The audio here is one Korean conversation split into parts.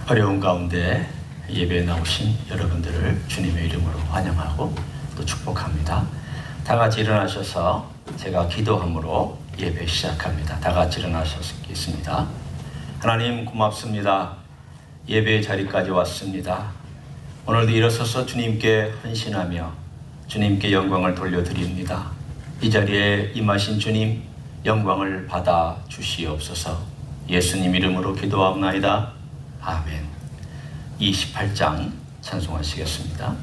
어려운 가운데 예배에 나오신 여러분들을 주님의 이름으로 환영하고 또 축복합니다. 다 같이 일어나셔서 제가 기도함으로 예배 시작합니다. 다 같이 일어나셨겠습니다. 하나님 고맙습니다. 예배 자리까지 왔습니다. 오늘도 일어서서 주님께 헌신하며 주님께 영광을 돌려드립니다. 이 자리에 임하신 주님 영광을 받아 주시옵소서. 예수님 이름으로 기도하옵나이다. 아멘. 28장 찬송하시겠습니다.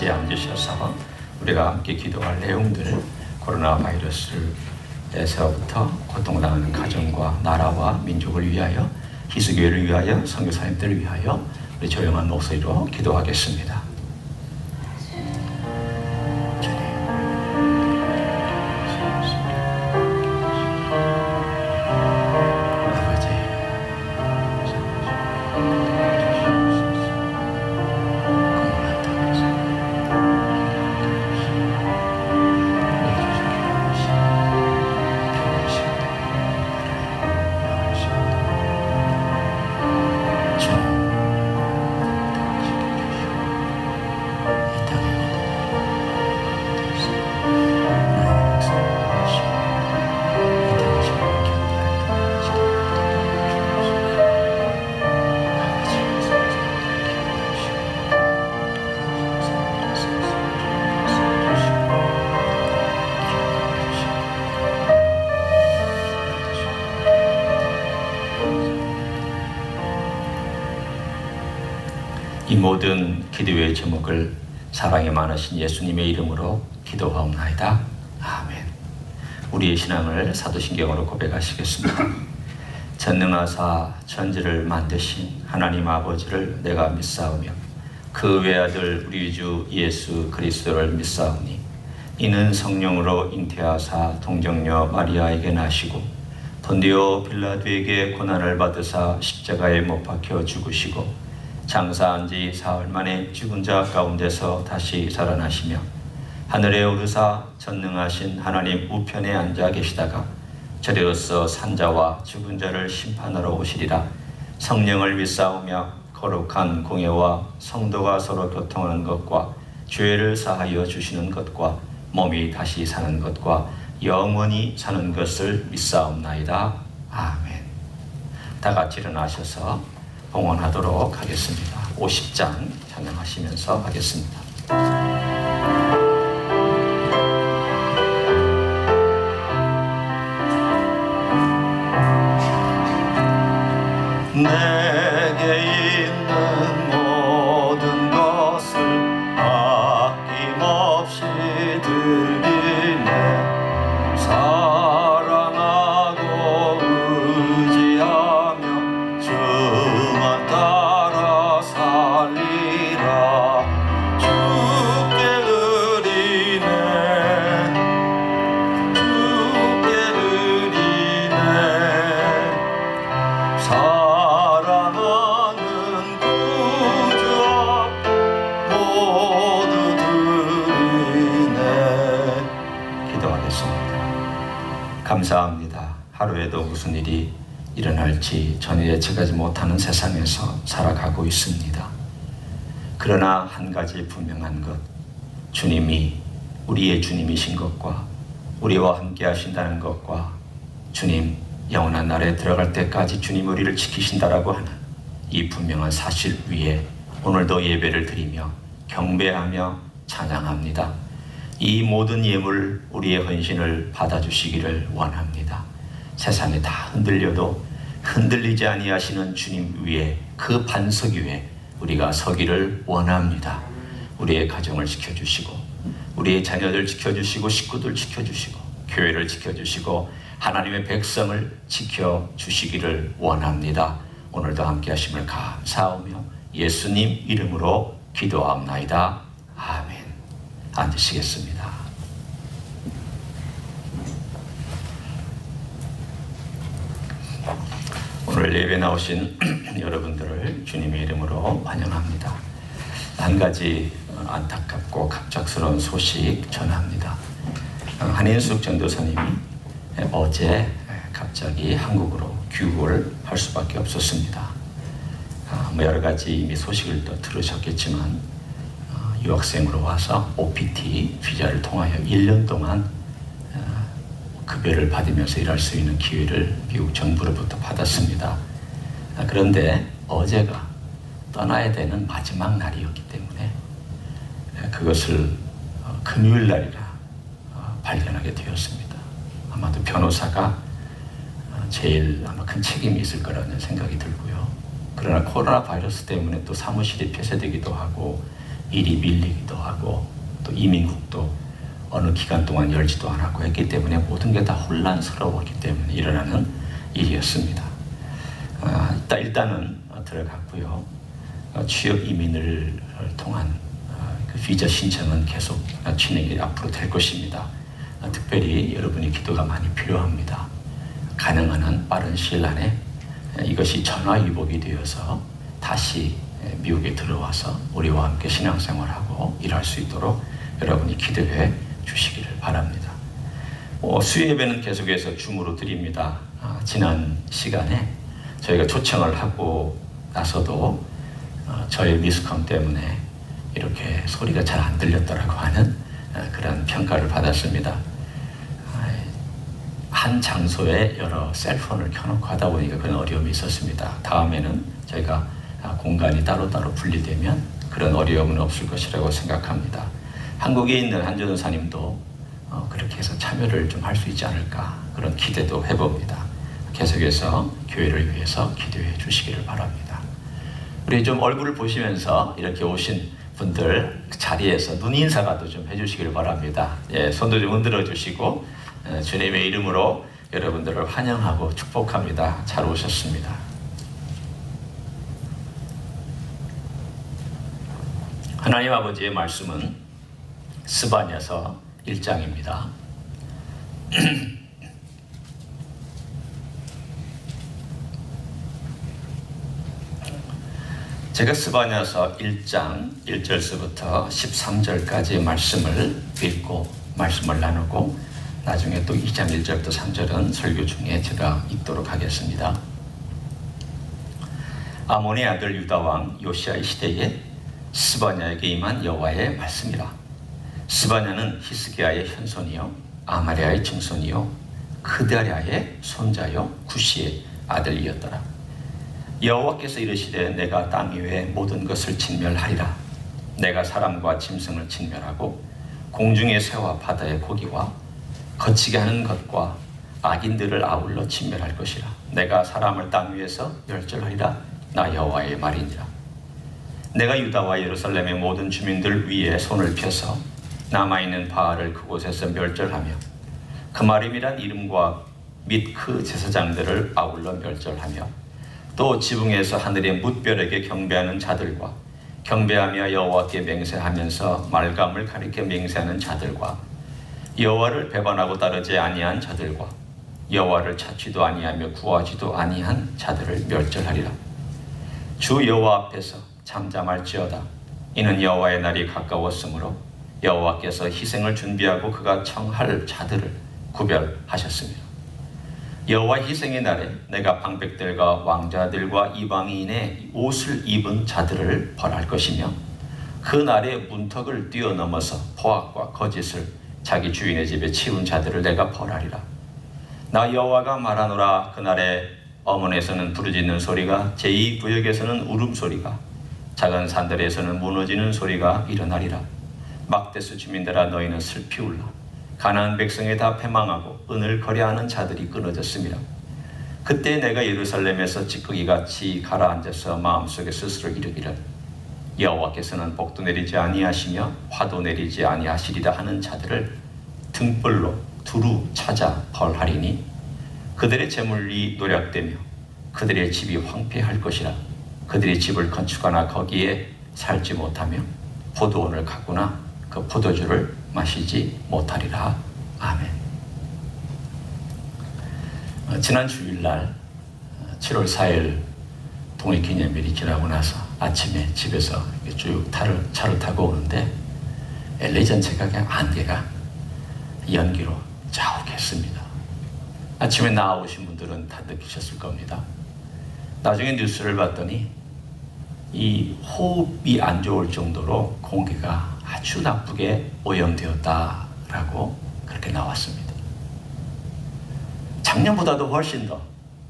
앉으셔서 우리가 함께 기도할 내용들, 코로나 바이러스에서부터 고통당하는 가정과 나라와 민족을 위하여, 희수교회를 위하여, 선교사님들을 위하여 우리 조용한 목소리로 기도하겠습니다. 이 모든 기도의 제목을 사랑이 많으신 예수님의 이름으로 기도하옵나이다. 아멘. 우리의 신앙을 사도신경으로 고백하시겠습니다. 전능하사 천지를 만드신 하나님 아버지를 내가 믿사오며 그 외아들 우리 주 예수 그리스도를 믿사오니 이는 성령으로 잉태하사 동정녀 마리아에게 나시고 본디오 빌라도에게 고난을 받으사 십자가에 못 박혀 죽으시고 장사한 지 사흘 만에 죽은 자 가운데서 다시 살아나시며 하늘에 오르사 전능하신 하나님 우편에 앉아 계시다가 저리로서 산자와 죽은 자를 심판하러 오시리라. 성령을 믿사오며 거룩한 공예와 성도가 서로 교통하는 것과 죄를 사하여 주시는 것과 몸이 다시 사는 것과 영원히 사는 것을 믿사옵나이다. 아멘. 다 같이 일어나셔서 봉헌하도록 하겠습니다. 50장 찬양하시면서 하겠습니다. 내게 있는 모든 것을 아낌없이 드리네. 사랑하고 의지하며 주만 따라 살리라. 주께 드리네. 주께 드리네. 사랑하는 구주 모두 드리네. 기도하겠습니다. 감사합니다. 하루에도 무슨 일이 일어날지 전혀 예측하지 못하는 세상에서 살아가고 있습니다. 그러나 한 가지 분명한 것, 주님이 우리의 주님이신 것과 우리와 함께 하신다는 것과 주님 영원한 나라에 들어갈 때까지 주님 우리를 지키신다라고 하는 이 분명한 사실 위에 오늘도 예배를 드리며 경배하며 찬양합니다. 이 모든 예물 우리의 헌신을 받아주시기를 원합니다. 세상에 다 흔들려도 흔들리지 아니하시는 주님 위에, 그 반석 위에 우리가 서기를 원합니다. 우리의 가정을 지켜주시고 우리의 자녀들 지켜주시고 식구들 지켜주시고 교회를 지켜주시고 하나님의 백성을 지켜주시기를 원합니다. 오늘도 함께 하심을 감사하며 예수님 이름으로 기도합나이다. 아멘. 앉으시겠습니다. 오늘 예배 나오신 여러분들을 주님의 이름으로 환영합니다. 한 가지 안타깝고 갑작스러운 소식 전합니다. 한인숙 전도사님이 어제 갑자기 한국으로 귀국을 할 수밖에 없었습니다. 여러 가지 이미 소식을 또 들으셨겠지만 유학생으로 와서 OPT 비자를 통하여 1년 동안 급여를 받으면서 일할 수 있는 기회를 미국 정부로부터 받았습니다. 그런데 어제가 떠나야 되는 마지막 날이었기 때문에 그것을 금요일 날이라 발견하게 되었습니다. 아마도 변호사가 제일 아마 큰 책임이 있을 거라는 생각이 들고요. 그러나 코로나 바이러스 때문에 또 사무실이 폐쇄되기도 하고 일이 밀리기도 하고 또 이민국도 어느 기간 동안 열지도 않았고 했기 때문에 모든 게 다 혼란스러웠기 때문에 일어나는 일이었습니다. 일단은 들어갔고요. 취업 이민을 통한 그 비자 신청은 계속 진행이 앞으로 될 것입니다. 특별히 여러분의 기도가 많이 필요합니다. 가능한 한 빠른 시일 안에 이것이 전화위복이 되어서 다시 미국에 들어와서 우리와 함께 신앙생활하고 일할 수 있도록 여러분이 기도해 주시기를 바랍니다. 수요 예배는 계속해서 줌으로 드립니다. 지난 시간에 저희가 초청을 하고 나서도 저의 미스컴 때문에 이렇게 소리가 잘 안 들렸다라고 하는 그런 평가를 받았습니다. 한 장소에 여러 셀폰을 켜놓고 하다 보니까 그런 어려움이 있었습니다. 다음에는 저희가 공간이 따로따로 분리되면 그런 어려움은 없을 것이라고 생각합니다. 한국에 있는 한 전도사님도 그렇게 해서 참여를 좀 할 수 있지 않을까 그런 기대도 해봅니다. 계속해서 교회를 위해서 기도해 주시기를 바랍니다. 우리 좀 얼굴을 보시면서 이렇게 오신 분들 자리에서 눈인사라도 좀 해주시기를 바랍니다. 손도 좀 흔들어 주시고 주님의 이름으로 여러분들을 환영하고 축복합니다. 잘 오셨습니다. 하나님 아버지의 말씀은 스바냐서 1장입니다. 제가 스바냐서 1장 1절서부터 13절까지의 말씀을 읽고 말씀을 나누고 나중에 또 2장 1절부터 3절은 설교 중에 제가 읽도록 하겠습니다. 아몬의 아들 유다 왕 요시아의 시대에 스바냐에게 임한 여호와의 말씀이라. 스바냐는 히스기야의 현손이요 아마리아의 증손이요 그다랴의 손자요 구시의 아들이었더라. 여호와께서 이르시되 내가 땅 위의 모든 것을 진멸하리라. 내가 사람과 짐승을 진멸하고 공중의 새와 바다의 고기와 거치게 하는 것과 악인들을 아울러 진멸할 것이라. 내가 사람을 땅 위에서 멸절하리라. 나 여호와의 말이니라. 내가 유다와 예루살렘의 모든 주민들 위에 손을 펴서 남아있는 바알을 그곳에서 멸절하며 그 마림이란 이름과 및 그 제사장들을 아울러 멸절하며 또 지붕에서 하늘의 뭇별에게 경배하는 자들과 경배하며 여호와께 맹세하면서 말감을 가리켜 맹세하는 자들과 여호와를 배반하고 따르지 아니한 자들과 여호와를 찾지도 아니하며 구하지도 아니한 자들을 멸절하리라. 주 여호와 앞에서 잠잠할지어다. 이는 여호와의 날이 가까웠으므로 여호와께서 희생을 준비하고 그가 청할 자들을 구별하셨습니다. 여호와 희생의 날에 내가 방백들과 왕자들과 이방인의 옷을 입은 자들을 벌할 것이며 그 날에 문턱을 뛰어넘어서 포악과 거짓을 자기 주인의 집에 치운 자들을 내가 벌하리라. 나 여호와가 말하노라. 그날에 어문에서는 부르짖는 소리가 제2구역에서는 울음소리가 작은 산들에서는 무너지는 소리가 일어나리라. 막대수 주민들아 너희는 슬피 울라. 가나안 백성이 다 패망하고 은을 거래하는 자들이 끊어졌습니다. 그때 내가 예루살렘에서 찌꺼기같이 가라앉아서 마음속에 스스로 이르기를 여호와께서는 복도 내리지 아니하시며 화도 내리지 아니하시리라 하는 자들을 등불로 두루 찾아 벌하리니 그들의 재물이 노략되며 그들의 집이 황폐할 것이라. 그들의 집을 건축하나 거기에 살지 못하며 포도원을 가꾸나 그 포도주를 마시지 못하리라. 아멘. 지난 주일날 7월 4일 독립기념일이 지나고 나서 아침에 집에서 쭉 차를 타고 오는데 LA 전체가 그냥 안개가 연기로 자욱했습니다. 아침에 나오신 분들은 다 느끼셨을 겁니다. 나중에 뉴스를 봤더니 이 호흡이 안 좋을 정도로 공기가 아주 나쁘게 오염되었다라고 그렇게 나왔습니다. 작년보다도 훨씬 더,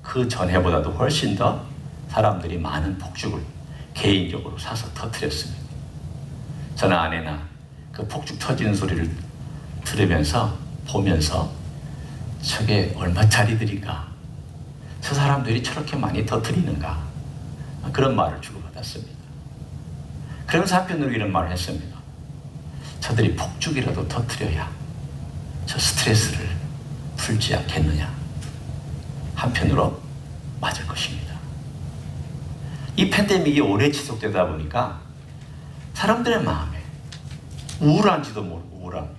그 전해보다도 훨씬 더 사람들이 많은 폭죽을 개인적으로 사서 터뜨렸습니다. 저는 아내나 그 폭죽 터지는 소리를 들으면서 보면서 저게 얼마짜리들인가, 저 사람들이 저렇게 많이 터뜨리는가, 그런 말을 주고받았습니다. 그러면서 한편으로 이런 말을 했습니다. 저들이 폭죽이라도 터뜨려야 저 스트레스를 풀지 않겠느냐. 한편으로 맞을 것입니다. 이 팬데믹이 오래 지속되다 보니까 사람들의 마음에 우울한지도 모르고 우울합니다.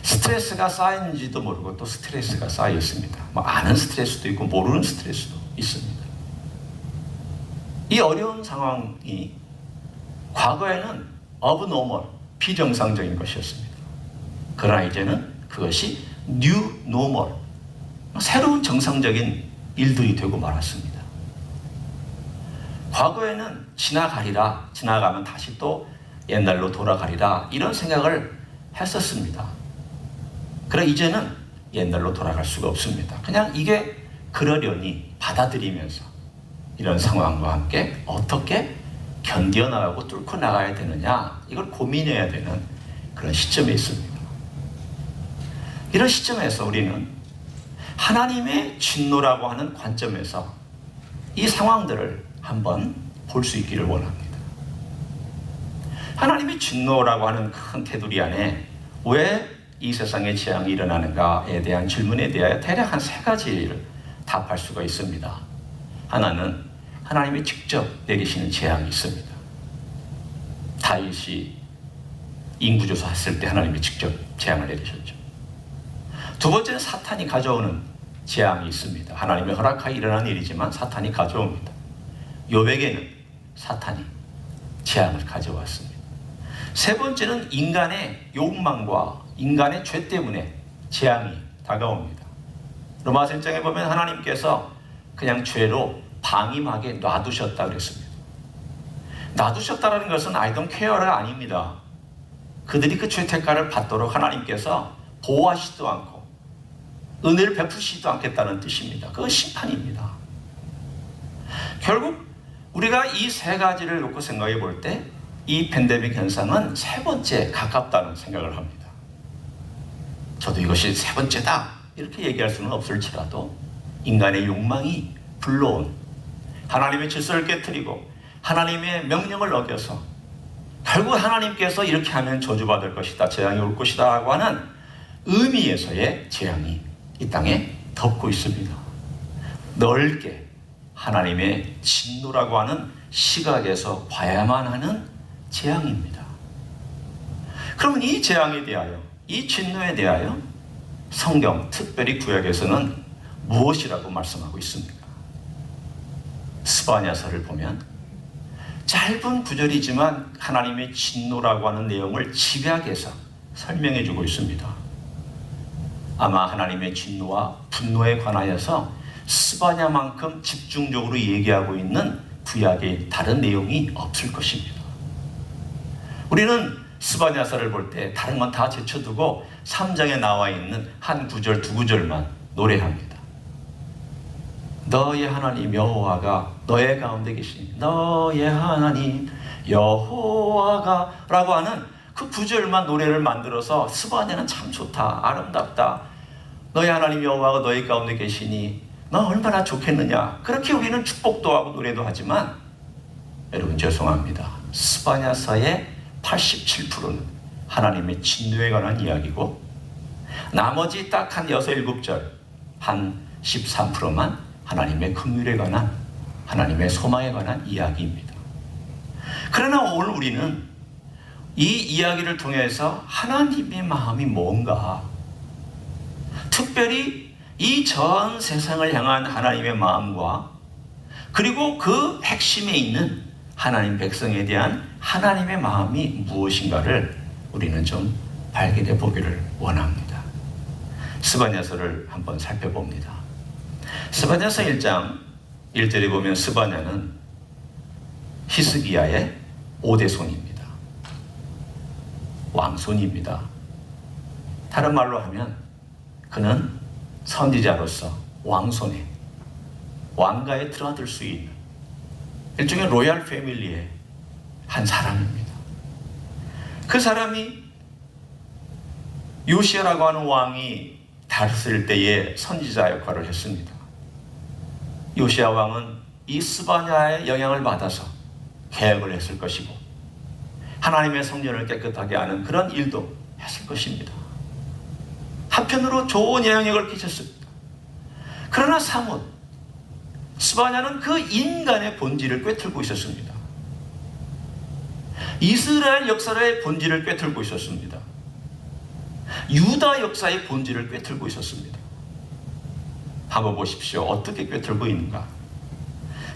스트레스가 쌓이는지도 모르고 또 스트레스가 쌓여 있습니다. 아는 스트레스도 있고 모르는 스트레스도 있습니다. 이 어려운 상황이 과거에는 abnormal, 비정상적인 것이었습니다. 그러나 이제는 그것이 new normal, 새로운 정상적인 일들이 되고 말았습니다. 과거에는 지나가리라, 지나가면 다시 또 옛날로 돌아가리라, 이런 생각을 했었습니다. 그러나 이제는 옛날로 돌아갈 수가 없습니다. 그냥 이게 그러려니 받아들이면서 이런 상황과 함께 어떻게 견뎌나가고 뚫고 나가야 되느냐, 이걸 고민해야 되는 그런 시점에 있습니다. 이런 시점에서 우리는 하나님의 진노라고 하는 관점에서 이 상황들을 한번 볼 수 있기를 원합니다. 하나님의 진노라고 하는 큰 테두리 안에 왜 이 세상의 재앙이 일어나는가에 대한 질문에 대하여 대략 한 3가지를 답할 수가 있습니다. 하나는 하나님이 직접 내리시는 재앙이 있습니다. 다윗이 인구조사 했을 때 하나님이 직접 재앙을 내리셨죠. 두 번째는 사탄이 가져오는 재앙이 있습니다. 하나님의 허락하에 일어난 일이지만 사탄이 가져옵니다. 욥에게는 사탄이 재앙을 가져왔습니다. 세 번째는 인간의 욕망과 인간의 죄 때문에 재앙이 다가옵니다. 로마서 1장에 보면 하나님께서 그냥 죄로 방임하게 놔두셨다 그랬습니다. 놔두셨다는 것은 I don't care가 아닙니다. 그들이 그 죄책감을 받도록 하나님께서 보호하시지도 않고 은혜를 베푸시지도 않겠다는 뜻입니다. 그건 심판입니다. 결국 우리가 이 세 가지를 놓고 생각해 볼 때 이 팬데믹 현상은 세 번째 가깝다는 생각을 합니다. 저도 이것이 세 번째다 이렇게 얘기할 수는 없을지라도 인간의 욕망이 불러온 하나님의 질서를 깨트리고 하나님의 명령을 어겨서 결국 하나님께서 이렇게 하면 저주받을 것이다, 재앙이 올 것이다 하고 하는 의미에서의 재앙이 이 땅에 덮고 있습니다. 넓게 하나님의 진노라고 하는 시각에서 봐야만 하는 재앙입니다. 그러면 이 재앙에 대하여, 이 진노에 대하여 성경, 특별히 구약에서는 무엇이라고 말씀하고 있습니까? 스바냐서를 보면 짧은 구절이지만 하나님의 진노라고 하는 내용을 집약해서 설명해 주고 있습니다. 아마 하나님의 진노와 분노에 관하여서 스바냐만큼 집중적으로 얘기하고 있는 구약의 다른 내용이 없을 것입니다. 우리는 스바냐서를 볼 때 다른 건 다 제쳐두고 3장에 나와 있는 한 구절, 두 구절만 노래합니다. 너의 하나님 여호와가 너의 가운데 계시니 너의 하나님 여호와가 라고 하는 그 구절만 노래를 만들어서 스바냐는 참 좋다, 아름답다, 너의 하나님 여호와가 너의 가운데 계시니 너 얼마나 좋겠느냐, 그렇게 우리는 축복도 하고 노래도 하지만 여러분 죄송합니다. 스바냐서의 87%는 하나님의 진노에 관한 이야기고 나머지 딱 한 6, 7절 한 13%만 하나님의 긍휼에 관한, 하나님의 소망에 관한 이야기입니다. 그러나 오늘 우리는 이 이야기를 통해서 하나님의 마음이 뭔가, 특별히 이 전 세상을 향한 하나님의 마음과 그리고 그 핵심에 있는 하나님 백성에 대한 하나님의 마음이 무엇인가를 우리는 좀 발견해 보기를 원합니다. 스바냐서를 한번 살펴봅니다. 스바냐서 1장 1절에 보면 스바냐는 히스기야의 5대손입니다. 왕손입니다. 다른 말로 하면 그는 선지자로서 왕손에, 왕가에 들어들 수 있는 일종의 로얄 패밀리의 한 사람입니다. 그 사람이 요시아라고 하는 왕이 다스릴 때에 선지자 역할을 했습니다. 요시아 왕은 이 스바냐의 영향을 받아서 개혁을 했을 것이고 하나님의 성전을 깨끗하게 하는 그런 일도 했을 것입니다. 한편으로 좋은 영향력을 끼쳤습니다. 그러나 사뭇 스바냐는 그 인간의 본질을 꿰뚫고 있었습니다. 이스라엘 역사의 본질을 꿰뚫고 있었습니다. 유다 역사의 본질을 꿰뚫고 있었습니다. 한번 보십시오. 어떻게 꿰뚫고 있는가?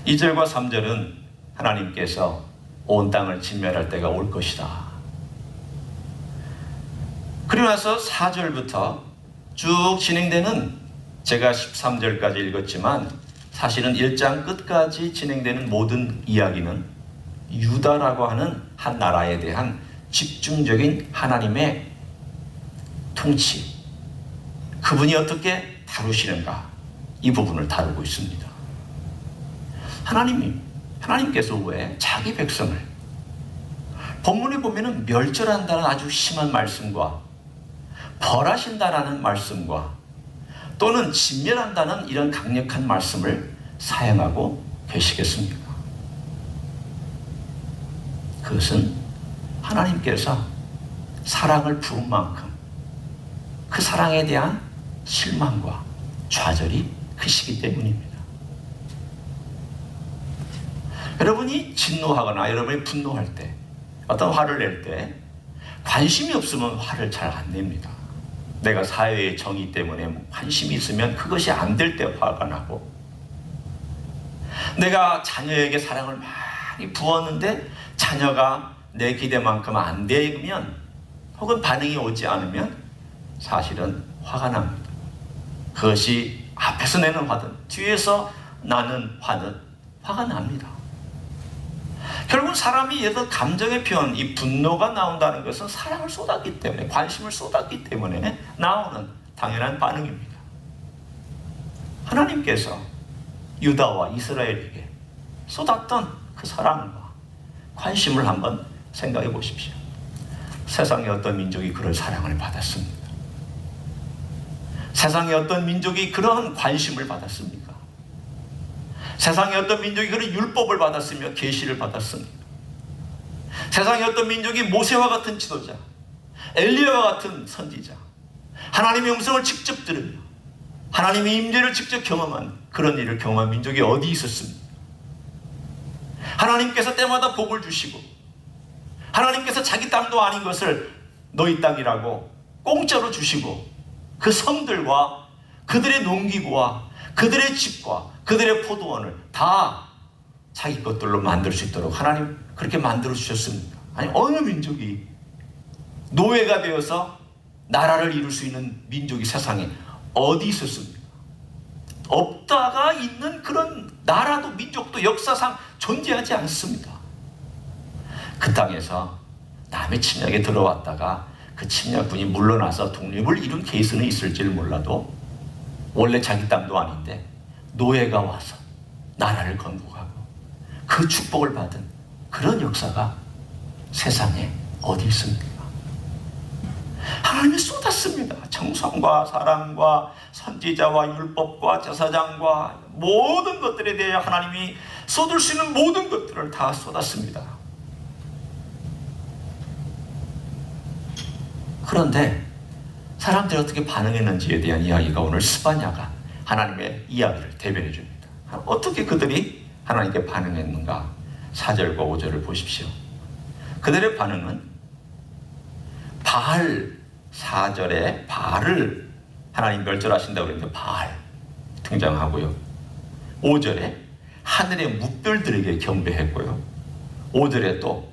2절과 3절은 하나님께서 온 땅을 진멸할 때가 올 것이다. 그리고 나서 4절부터 쭉 진행되는, 제가 13절까지 읽었지만 사실은 1장 끝까지 진행되는 모든 이야기는 유다라고 하는 한 나라에 대한 집중적인 하나님의 통치, 그분이 어떻게 다루시는가, 이 부분을 다루고 있습니다. 하나님께서 왜 자기 백성을 본문에 보면은 멸절한다는 아주 심한 말씀과 벌하신다라는 말씀과 또는 진멸한다는 이런 강력한 말씀을 사용하고 계시겠습니까? 그것은 하나님께서 사랑을 부은 만큼 그 사랑에 대한 실망과 좌절이 크시기 때문입니다. 여러분이 진노하거나 여러분이 분노할 때, 어떤 화를 낼 때 관심이 없으면 화를 잘 안 냅니다. 내가 사회의 정의 때문에 관심이 있으면 그것이 안 될 때 화가 나고, 내가 자녀에게 사랑을 많이 부었는데 자녀가 내 기대만큼 안 되면, 혹은 반응이 오지 않으면 사실은 화가 납니다. 그것이 앞에서 내는 화든 뒤에서 나는 화는 화가 납니다. 결국 사람이 예를 들어 감정의 표현, 이 분노가 나온다는 것은 사랑을 쏟았기 때문에, 관심을 쏟았기 때문에 나오는 당연한 반응입니다. 하나님께서 유다와 이스라엘에게 쏟았던 그 사랑과 관심을 한번 생각해 보십시오. 세상의 어떤 민족이 그런 사랑을 받았습니까? 세상의 어떤 민족이 그런 관심을 받았습니까? 세상의 어떤 민족이 그런 율법을 받았으며 계시를 받았습니까? 세상의 어떤 민족이 모세와 같은 지도자, 엘리야와 같은 선지자, 하나님의 음성을 직접 들으며 하나님의 임재를 직접 경험한 그런 일을 경험한 민족이 어디 있었습니까? 하나님께서 때마다 복을 주시고 하나님께서 자기 땅도 아닌 것을 너희 땅이라고 공짜로 주시고 그 성들과 그들의 농기구와 그들의 집과 그들의 포도원을 다 자기 것들로 만들 수 있도록 하나님 그렇게 만들어 주셨습니까? 아니, 어느 민족이 노예가 되어서 나라를 이룰 수 있는 민족이 세상에 어디 있었습니까? 없다가 있는 그런 나라도 민족도 역사상 존재하지 않습니다. 그 땅에서 남의 침략에 들어왔다가 그 침략군이 물러나서 독립을 이룬 케이스는 있을지를 몰라도 원래 자기 땅도 아닌데 노예가 와서 나라를 건국하고 그 축복을 받은 그런 역사가 세상에 어디 있습니까? 하나님이 쏟았습니다. 정성과 사랑과 선지자와 율법과 제사장과 모든 것들에 대해 하나님이 쏟을 수 있는 모든 것들을 다 쏟았습니다. 그런데 사람들이 어떻게 반응했는지에 대한 이야기가 오늘 스바냐가 하나님의 이야기를 대변해 줍니다. 어떻게 그들이 하나님께 반응했는가? 4절과 5절을 보십시오. 그들의 반응은 바알, 4절에 바알을 하나님 멸절하신다고 그랬는데 바알 등장하고요. 5절에 하늘의 뭇별들에게 경배했고요. 5절에 또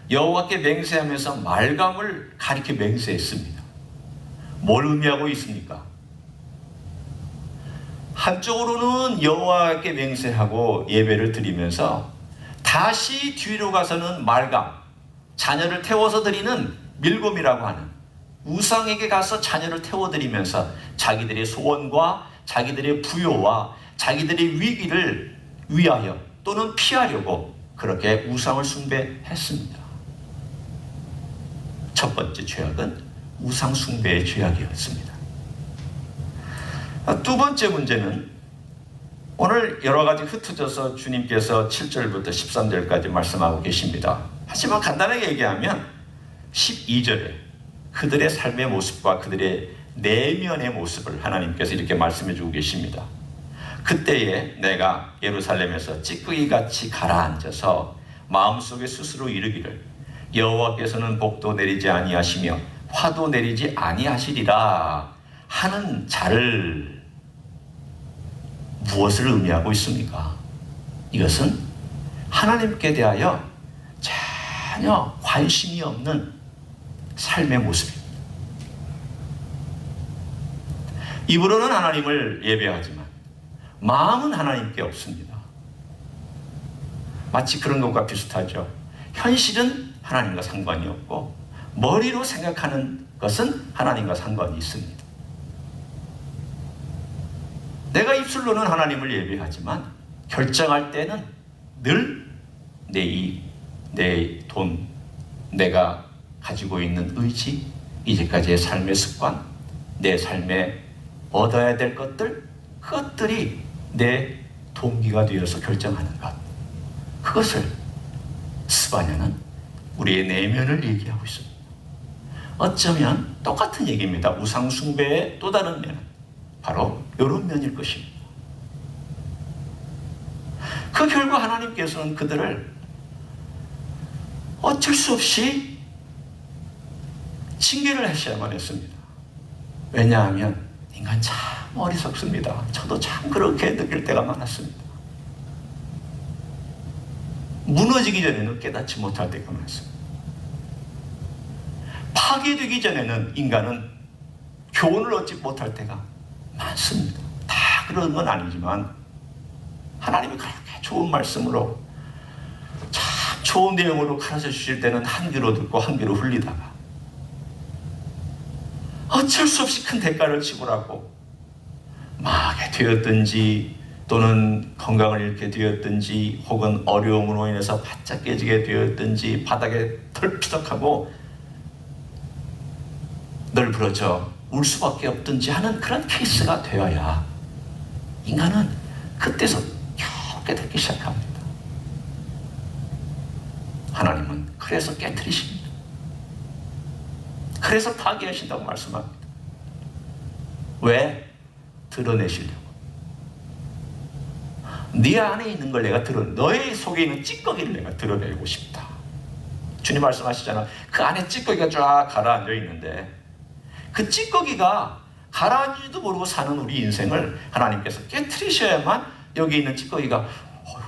여호와께 맹세하면서 말감을 가리켜 맹세했습니다. 뭘 의미하고 있습니까? 한쪽으로는 여호와께 맹세하고 예배를 드리면서 다시 뒤로 가서는 말감, 자녀를 태워서 드리는 밀곰이라고 하는 우상에게 가서 자녀를 태워드리면서 자기들의 소원과 자기들의 부요와 자기들의 위기를 위하여 또는 피하려고 그렇게 우상을 숭배했습니다. 첫 번째 죄악은 우상 숭배의 죄악이었습니다. 두 번째 문제는 오늘 여러 가지 흩어져서 주님께서 7절부터 13절까지 말씀하고 계십니다. 하지만 간단하게 얘기하면 12절에 그들의 삶의 모습과 그들의 내면의 모습을 하나님께서 이렇게 말씀해 주고 계십니다. 그때에 내가 예루살렘에서 찌꺼기같이 가라앉아서 마음속에 스스로 이르기를 여호와께서는 복도 내리지 아니하시며 화도 내리지 아니하시리라 하는 자를 무엇을 의미하고 있습니까? 이것은 하나님께 대하여 전혀 관심이 없는 삶의 모습입니다. 입으로는 하나님을 예배하지만 마음은 하나님께 없습니다. 마치 그런 것과 비슷하죠. 현실은 하나님과 상관이 없고 머리로 생각하는 것은 하나님과 상관이 있습니다. 내가 입술로는 하나님을 예배하지만 결정할 때는 늘 내 이익, 내 돈, 내가 가지고 있는 의지, 이제까지의 삶의 습관, 내 삶에 얻어야 될 것들, 그것들이 내 동기가 되어서 결정하는 것. 그것을 스바냐는 우리의 내면을 얘기하고 있습니다. 어쩌면 똑같은 얘기입니다. 우상 숭배의 또 다른 면은 바로 이런 면일 것입니다. 그 결과 하나님께서는 그들을 어쩔 수 없이 징계를 하셔야만 했습니다. 왜냐하면 인간 참 어리석습니다. 저도 참 그렇게 느낄 때가 많았습니다. 무너지기 전에는 깨닫지 못할 때가 많습니다. 파괴되기 전에는 인간은 교훈을 얻지 못할 때가 많습니다. 다 그런 건 아니지만 하나님이 그렇게 좋은 말씀으로 참 좋은 내용으로 가르쳐 주실 때는 한 귀로 듣고 한 귀로 흘리다가 어쩔 수 없이 큰 대가를 지불하고 망하게 되었든지 또는 건강을 잃게 되었든지 혹은 어려움으로 인해서 바짝 깨지게 되었든지 바닥에 털피덕하고 널브러져 울 수밖에 없든지 하는 그런 케이스가 되어야 인간은 그때서 겨우 깨닫기 시작합니다. 하나님은 그래서 깨트리십니다. 그래서 파괴하신다고 말씀합니다. 왜? 드러내시려고. 네 안에 있는 걸 내가 너의 속에 있는 찌꺼기를 내가 드러내고 싶다. 주님 말씀하시잖아. 그 안에 찌꺼기가 쫙 가라앉아 있는데 그 찌꺼기가 가라앉지도 모르고 사는 우리 인생을 하나님께서 깨트리셔야만 여기 있는 찌꺼기가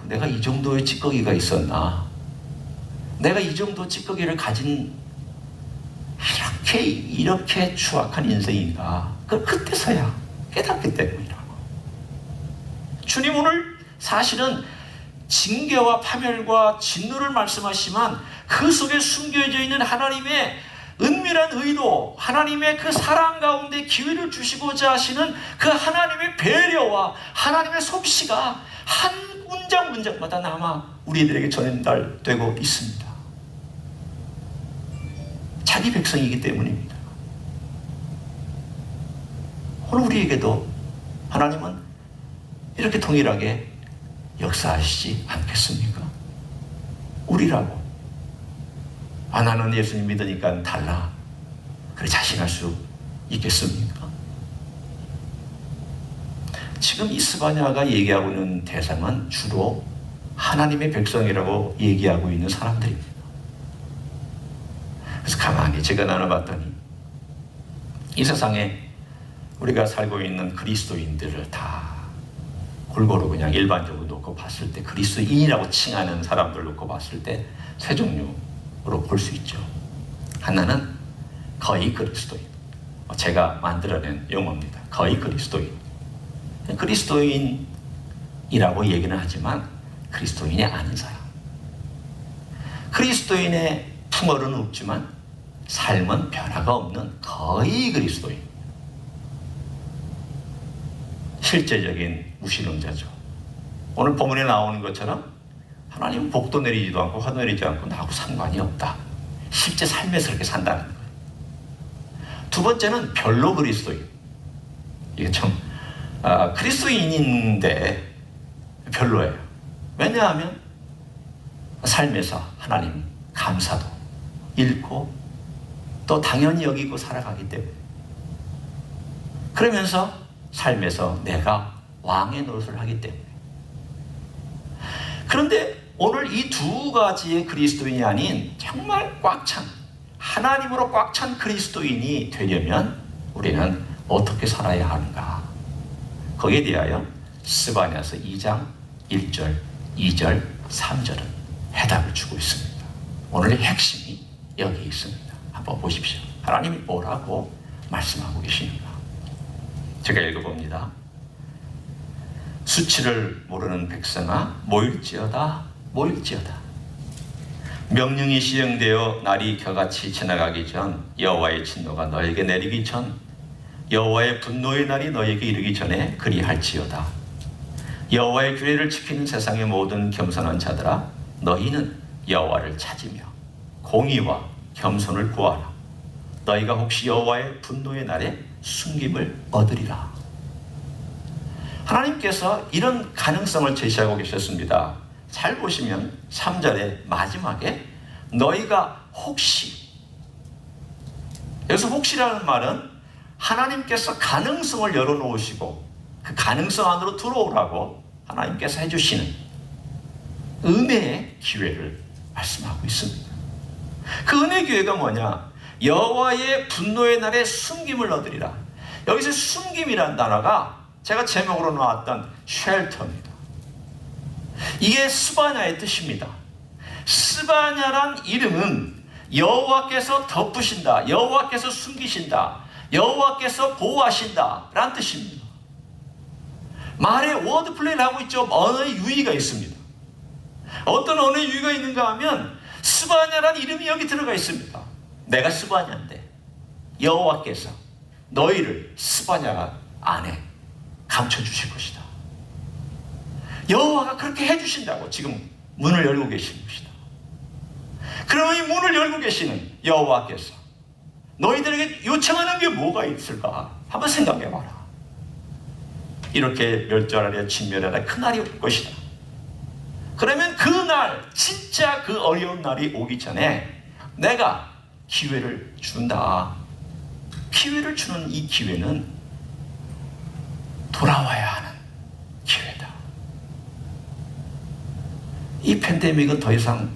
내가 이 정도의 찌꺼기가 있었나? 내가 이 정도 찌꺼기를 가진 이렇게 추악한 인생인가? 그때서야 깨닫기 때문이라고. 주님 오늘 사실은 징계와 파멸과 진노를 말씀하시지만 그 속에 숨겨져 있는 하나님의 은밀한 의도, 하나님의 그 사랑 가운데 기회를 주시고자 하시는 그 하나님의 배려와 하나님의 솜씨가 한 문장마다 남아 우리들에게 전달되고 있습니다. 자기 백성이기 때문입니다. 오늘 우리에게도 하나님은 이렇게 동일하게 역사하시지 않겠습니까? 우리라고 나는 예수님 믿으니까 달라 그래 자신할 수 있겠습니까? 지금 이 스바냐가 얘기하고 있는 대상은 주로 하나님의 백성이라고 얘기하고 있는 사람들입니다. 그래서 가만히 제가 나눠봤더니 이 세상에 우리가 살고 있는 그리스도인들을 다 골고루 그냥 일반적으로 놓고 봤을 때 그리스도인이라고 칭하는 사람들 놓고 봤을 때 세 종류로 볼 수 있죠. 하나는 거의 그리스도인. 제가 만들어낸 용어입니다. 거의 그리스도인. 그리스도인이라고 얘기는 하지만 그리스도인이 아닌 사람. 그리스도인의 풍월은 없지만 삶은 변화가 없는 거의 그리스도인. 실제적인 무신론자죠. 오늘 본문에 나오는 것처럼 하나님은 복도 내리지도 않고 화도 내리지 않고 나하고 상관이 없다. 실제 삶에서 그렇게 산다는 거예요. 두 번째는 별로 그리스도인. 이게 참 그리스도인인데 별로예요. 왜냐하면 삶에서 하나님 감사도 잃고 또 당연히 여기고 살아가기 때문에 그러면서 삶에서 내가 왕의 노릇을 하기 때문에. 그런데 오늘 이 두 가지의 그리스도인이 아닌 정말 꽉 찬 하나님으로 꽉 찬 그리스도인이 되려면 우리는 어떻게 살아야 하는가? 거기에 대하여 스바냐서 2장 1절, 2절, 3절은 해답을 주고 있습니다. 오늘의 핵심이 여기 있습니다. 한번 보십시오. 하나님이 뭐라고 말씀하고 계시는가? 제가 읽어봅니다. 수치를 모르는 백성아 모일지어다 모일지어다. 명령이 시행되어 날이 겨같이 지나가기 전 여호와의 진노가 너에게 내리기 전 여호와의 분노의 날이 너에게 이르기 전에 그리할지어다. 여호와의 규례를 지키는 세상의 모든 겸손한 자들아 너희는 여호와를 찾으며 공의와 겸손을 구하라. 너희가 혹시 여호와의 분노의 날에 숨김을 얻으리라. 하나님께서 이런 가능성을 제시하고 계셨습니다. 잘 보시면 3절의 마지막에 너희가 혹시, 여기서 혹시라는 말은 하나님께서 가능성을 열어놓으시고 그 가능성 안으로 들어오라고 하나님께서 해주시는 은혜의 기회를 말씀하고 있습니다. 그 은혜의 기회가 뭐냐? 여호와의 분노의 날에 숨김을 얻으리라. 여기서 숨김이라는 단어가 제가 제목으로 나왔던 쉘터입니다. 이게 스바냐의 뜻입니다. 스바냐란 이름은 여호와께서 덮으신다, 여호와께서 숨기신다, 여호와께서 보호하신다 라는 뜻입니다. 말에 워드 플레이를 하고 있죠. 언어의 유의가 있습니다. 어떤 어느 이유가 있는가 하면 스바냐라는 이름이 여기 들어가 있습니다. 내가 스바냐인데 여호와께서 너희를 스바냐 안에 감춰주실 것이다. 여호와가 그렇게 해주신다고 지금 문을 열고 계신 것이다. 그러면 이 문을 열고 계시는 여호와께서 너희들에게 요청하는 게 뭐가 있을까? 한번 생각해봐라. 이렇게 멸절하랴 진멸하랴 그 날이 올 것이다. 그러면 그 날, 진짜 그 어려운 날이 오기 전에 내가 기회를 준다. 기회를 주는 이 기회는 돌아와야 하는 기회다. 이 팬데믹은 더 이상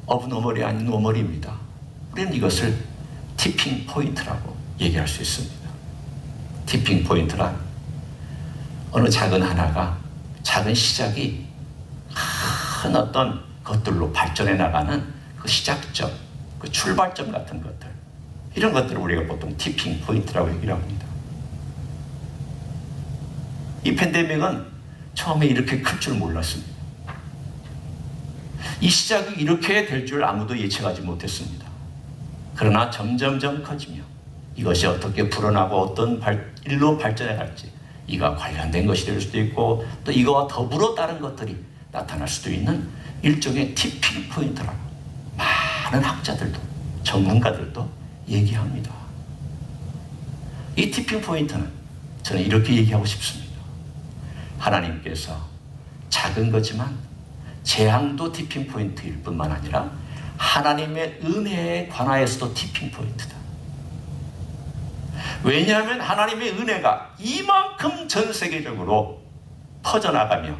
어브노멀이 아닌 노멀입니다. 우리는 이것을 티핑 포인트라고 얘기할 수 있습니다. 티핑 포인트란 어느 작은 하나가, 작은 시작이 큰 어떤 것들로 발전해 나가는 그 시작점, 그 출발점 같은 것들, 이런 것들을 우리가 보통 티핑 포인트라고 얘기를 합니다. 이 팬데믹은 처음에 이렇게 클 줄 몰랐습니다. 이 시작이 이렇게 될 줄 아무도 예측하지 못했습니다. 그러나 점점점 커지며 이것이 어떻게 불어나고 어떤 일로 발전해 갈지, 이가 관련된 것이 될 수도 있고 또 이거와 더불어 다른 것들이 나타날 수도 있는 일종의 티핑 포인트라고 많은 학자들도 전문가들도 얘기합니다. 이 티핑 포인트는 저는 이렇게 얘기하고 싶습니다. 하나님께서 작은 거지만 재앙도 티핑 포인트일 뿐만 아니라 하나님의 은혜에 관하여서도 티핑 포인트다. 왜냐하면 하나님의 은혜가 이만큼 전 세계적으로 퍼져나가며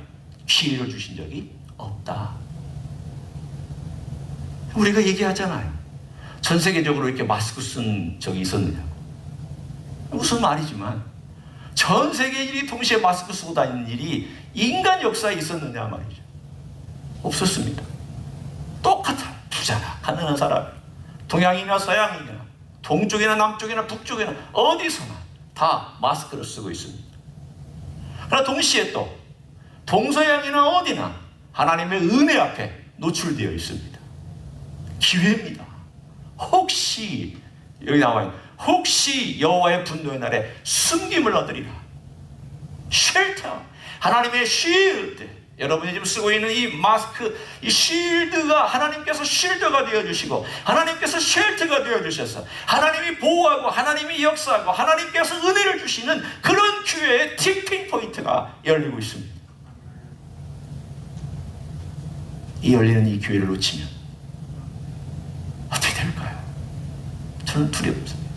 기회를 주신 적이 없다. 우리가 얘기하잖아요. 전 세계적으로 이렇게 마스크 쓴 적이 있었느냐고. 무슨 말이지만 전 세계인이 동시에 마스크 쓰고 다니는 일이 인간 역사에 있었느냐 말이죠. 없었습니다. 똑같아. 부자나 가난한 사람, 동양이나 서양이나 동쪽이나 남쪽이나 북쪽이나 어디서나 다 마스크를 쓰고 있습니다. 그러나 동시에 또 동서양이나 어디나 하나님의 은혜 앞에 노출되어 있습니다. 기회입니다. 혹시 여기 나와요. 혹시 여호와의 분노의 날에 숨김을 얻으리라. 쉘터, 하나님의 쉴드. 여러분이 지금 쓰고 있는 이 마스크, 이 쉴드가 하나님께서 쉴드가 되어주시고 하나님께서 쉘터가 되어주셔서 하나님이 보호하고 하나님이 역사하고 하나님께서 은혜를 주시는 그런 기회의 티핑 포인트가 열리고 있습니다. 이 열리는 이 기회를 놓치면 어떻게 될까요? 저는 두렵습니다.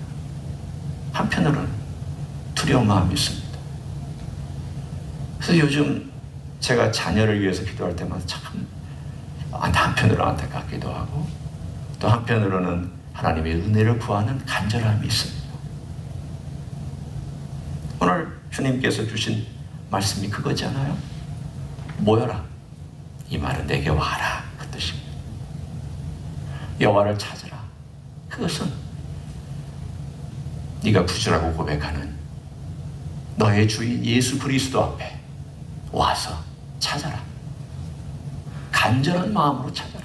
한편으로는 두려운 마음이 있습니다. 그래서 요즘 제가 자녀를 위해서 기도할 때마다 참 한편으로 안타깝기도 하고 또 한편으로는 하나님의 은혜를 구하는 간절함이 있습니다. 오늘 주님께서 주신 말씀이 그거잖아요. 모여라. 이 말은 내게 와라. 그 뜻입니다. 여호와를 찾으라. 그것은 네가 구주라고 고백하는 너의 주인 예수 그리스도 앞에 와서 찾아라. 간절한 마음으로 찾아라.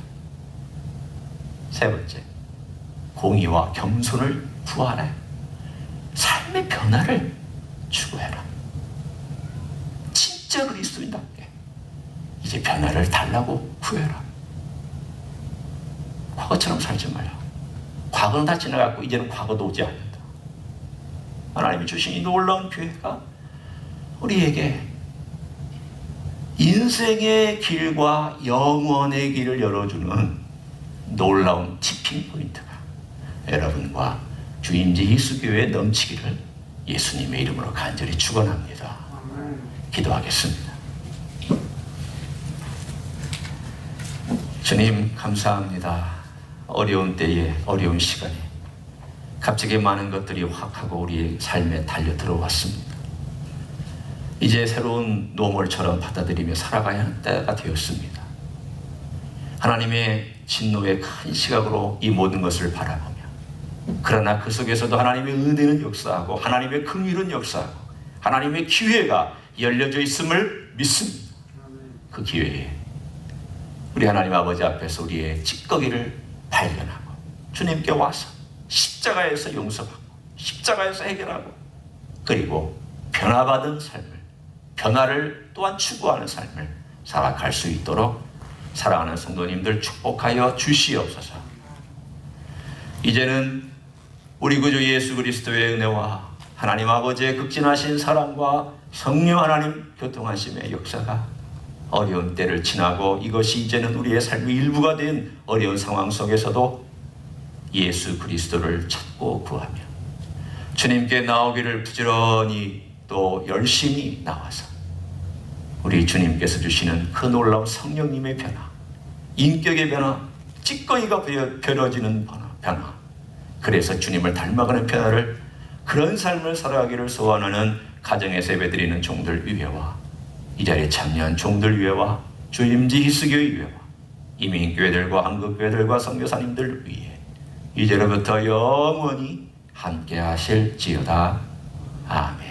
세 번째, 공의와 겸손을 구하라. 삶의 변화를 추구해라. 진짜 그리스도인답게 이제 변화를 달라고 구해라. 과거처럼 살지 말라. 과거는 다 지나갔고 이제는 과거도 오지 않는다. 하나님이 주신 이 놀라운 기회가 우리에게 인생의 길과 영원의 길을 열어주는 놀라운 티핑 포인트가 여러분과 주임제 예수교회에 넘치기를 예수님의 이름으로 간절히 축원합니다. 기도하겠습니다. 주님 감사합니다. 어려운 때에 어려운 시간에 갑자기 많은 것들이 확 하고 우리의 삶에 달려 들어왔습니다. 이제 새로운 노멀처럼 받아들이며 살아가야 하는 때가 되었습니다. 하나님의 진노의 큰 시각으로 이 모든 것을 바라보며 그러나 그 속에서도 하나님의 은혜는 역사하고 하나님의 긍휼은 역사하고 하나님의 기회가 열려져 있음을 믿습니다. 그 기회에 우리 하나님 아버지 앞에서 우리의 찌꺼기를 발견하고 주님께 와서 십자가에서 용서받고 십자가에서 해결하고 그리고 변화받은 삶을, 변화를 또한 추구하는 삶을 살아갈 수 있도록 사랑하는 성도님들 축복하여 주시옵소서. 이제는 우리 구주 예수 그리스도의 은혜와 하나님 아버지의 극진하신 사랑과 성령 하나님 교통하심의 역사가 어려운 때를 지나고 이것이 이제는 우리의 삶의 일부가 된 어려운 상황 속에서도 예수 그리스도를 찾고 구하며 주님께 나오기를 부지런히 또 열심히 나와서 우리 주님께서 주시는 그 놀라운 성령님의 변화, 인격의 변화, 찌꺼기가 베려지는 변화, 그래서 주님을 닮아가는 변화를, 그런 삶을 살아가기를 소원하는 가정에서 예배드리는 종들 위에와 이 자리에 참여한 종들 위에와 주임지 히스교회 위에와 이민교회들과 한국교회들과 선교사님들 위에 이제로부터 영원히 함께 하실지어다. 아멘.